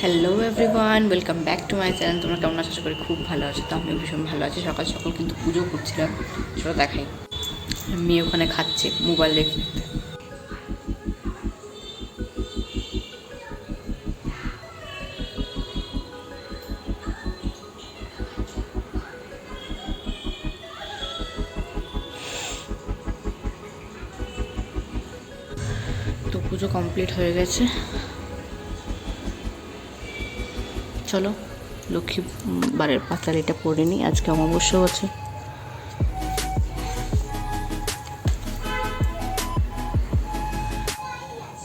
Hello everyone, welcome back to my channel. তোমরা কেমন আছো? আশা করি খুব ভালো আছো। তো আমিও ভীষণ ভালো আছি। সকাল সকাল কিন্তু পুজো করছিলাম, সেটা দেখাই। মেয়ে ওখানে খাচ্ছে মোবাইল দেখতে দেখতে। তো পুজো কমপ্লিট হয়ে গেছে। চলো লক্ষ্মী বারের পাতালিটা পড়ে নিই, আজকে অমাবস্যা আছে।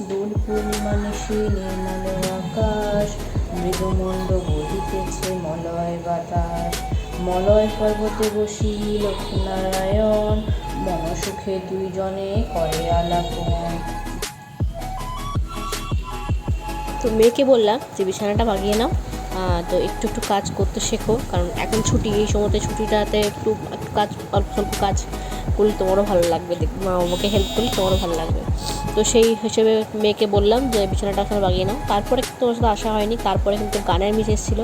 দোল পূর্ণিমা নিশি নির্মল আকাশ, মৃদুমন্দ বহিতেছে মলয় বাতাস। মলয় পর্বতে বসি লক্ষ্মীনারায়ণ, মনসুখে দুইজনে করে আলাপন। তো মেয়েকে বললাম যে বিছানাটা বাগিয়ে নাও, তো একটু একটু কাজ করতে শেখো, কারণ এখন ছুটি, এই সময়তে ছুটিটাতে একটু একটু কাজ, অল্প স্বল্প কাজ করলে তোমারও ভালো লাগবে, মা বাবাকে হেল্প করলে তোমারও ভালো লাগবে। তো সেই হিসেবে মেয়েকে বললাম যে বিছানাটা এখন বাগিয়ে নাও। তারপরে তোমার সাথে আসা হয়নি, তারপরে কিন্তু গানের মিস এসেছিলো।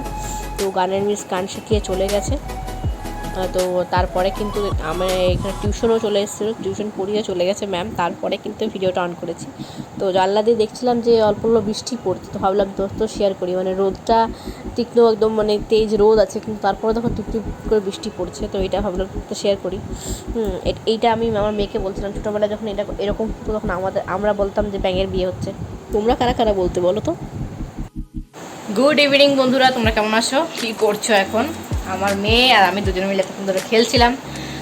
তো গানের মিস গান শিখিয়ে চলে গেছে। তো তারপরে কিন্তু আমার এখানে টিউশনও চলে এসেছিলো, টিউশন পড়িয়ে চলে গেছে ম্যাম। তারপরে কিন্তু ভিডিওটা অন করেছি। তো জানলা দিয়ে দেখছিলাম যে অল্প অল্প বৃষ্টি পড়ছে, তো ভাবলাম দোস্ত শেয়ার করি। মানে রোদটা তীক্ষ্ণ, একদম মানে তেজ রোদ আছে, কিন্তু তারপরে তখন টিপ টিপ করে বৃষ্টি পড়ছে। তো এটা ভাবলাম তো শেয়ার করি। এইটা আমি আমার মেয়েকে বলছিলাম, ছোটোবেলায় যখন এটা এরকম হতো তখন আমরা বলতাম যে ব্যাঙের বিয়ে হচ্ছে। তোমরা কারা কারা বলতে বলো তো? গুড ইভিনিং বন্ধুরা, তোমরা কেমন আছো? কী করছো এখন? আমার মেয়ে আর আমি দুজনে মিলে তখন ধরে খেলছিলাম।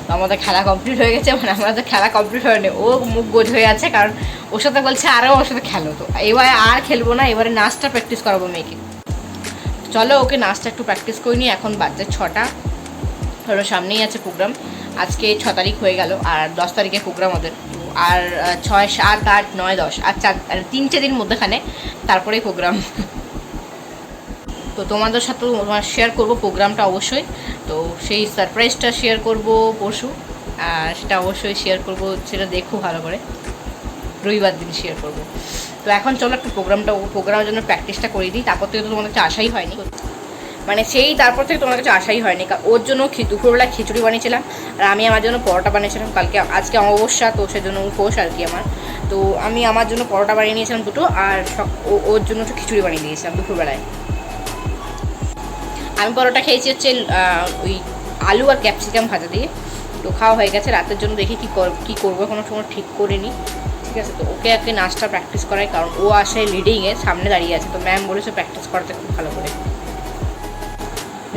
তো আমাদের খেলা কমপ্লিট হয়ে গেছে, মানে আমাদের খেলা কমপ্লিট হয়নি, ও মুখ গোজ হয়ে আছে, কারণ ওর সাথে বলছে আরও ওর সাথে খেলো। তো এবারে আর খেলবো না, এবারে নাচটা প্র্যাকটিস করাবো মেয়েকে। চলো ওকে নাচটা একটু প্র্যাকটিস করে নিই। এখন বাজছে 6টা, ধরো সামনেই আছে প্রোগ্রাম। আজকে 6 তারিখ হয়ে গেল, আর 10 তারিখে প্রোগ্রাম ওদের। আর 6, 7, 8, 9, 10 আর 3টে দিন মধ্যেখানে, তারপরেই প্রোগ্রাম। তো তোমাদের সাথেও শেয়ার করবো প্রোগ্রামটা অবশ্যই। তো সেই সারপ্রাইজটা শেয়ার করব পরশু, আর সেটা অবশ্যই শেয়ার করব, সেটা দেখো ভালো করে, রবিবার দিন শেয়ার করব। তো এখন চলো একটু প্রোগ্রামের জন্য প্র্যাকটিসটা করে দিই, তারপর থেকে তো তোমাদের কাছে আসাই হয়নি, মানে সেই তারপর থেকে তোমার কাছে আসাই হয়নি। ওর জন্য দুপুরবেলা খিচুড়ি বানিয়েছিলাম, আর আমি আমার জন্য পরোটা বানিয়েছিলাম। আজকে অমাবস্যা, তো সেজন্য উপোস আর কি আমার। তো আমি আমার জন্য পরোটা বানিয়ে নিয়েছিলাম দুটো, আর ওর জন্য একটু খিচুড়ি বানিয়ে দিয়েছিলাম দুপুরবেলায়। আমি পরোটা খেয়েছি হচ্ছে ওই আলু আর ক্যাপসিকাম ভাজা দিয়ে। তো খাওয়া হয়ে গেছে। রাতের জন্য দেখি কী করবো, কোনো সময় ঠিক করিনি। ঠিক আছে, তো ওকে আজকে নাচটা প্র্যাকটিস করাই, কারণ ও আসে লিডিংয়ে, সামনে দাঁড়িয়ে আছে। তো ম্যাম বলেছে প্র্যাকটিস করাতে খুব ভালো করে।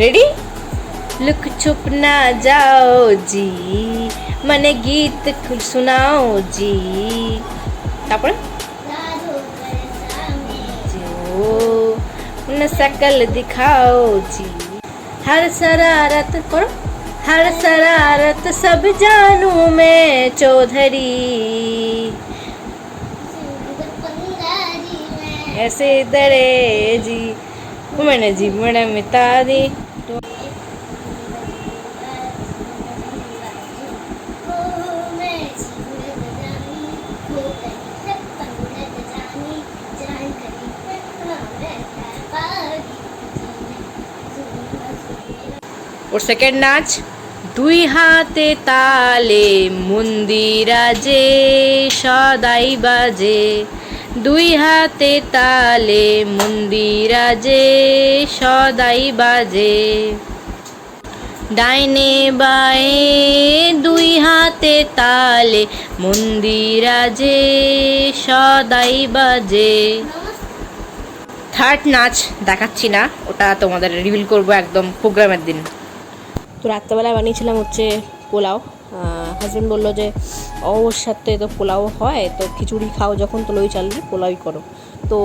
রেডি? লুক চুপ না যাও জি, মানে গীত শোনাও জি। তারপরে शकल दिखाओ जी, हर शरारत करो, हर शरारत सब जानू मैं चौधरी, ऐसे दरे जी मैंने जी मैंने मिता दी। ওর সেকেন্ড নাচ, দুই হাতে তালে মন্দিরাজে সদাই বাজে, দুই হাতে তালে মন্দিরাজে সদাই বাজে, ডাইনে বায়ে দুই হাতে তালে মন্দিরাজে সদাই বাজে। থার্ড নাচ দেখাচ্ছি না, ওটা তোমাদের রিভিল করবো একদম প্রোগ্রামের দিন। তো রাত্রেবেলায় বানিয়েছিলাম হচ্ছে পোলাও। হাজব্যান্ড বললো যে ওর সাথে তো পোলাও হয়, তো খিচুড়ি খাও যখন, তো লই চাল দিয়ে পোলাওই করো। তো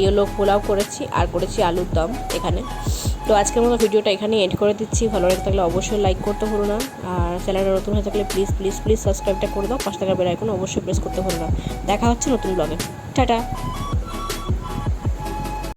হলো পোলাও করেছি, আর করেছি আলুর দম এখানে। তো আজকের মতো ভিডিওটা এখানেই এন্ড করে দিচ্ছি। ভালো লাগে থাকলে অবশ্যই লাইক করতে ভুলো না, আর চ্যানেলটা নতুন হয়ে থাকলে প্লিজ প্লিজ প্লিজ সাবস্ক্রাইবটা করে দাও, 5 টাকার বেল আইকন অবশ্যই প্রেস করতে ভুলো না। দেখা হচ্ছে নতুন ব্লগে। টাটা।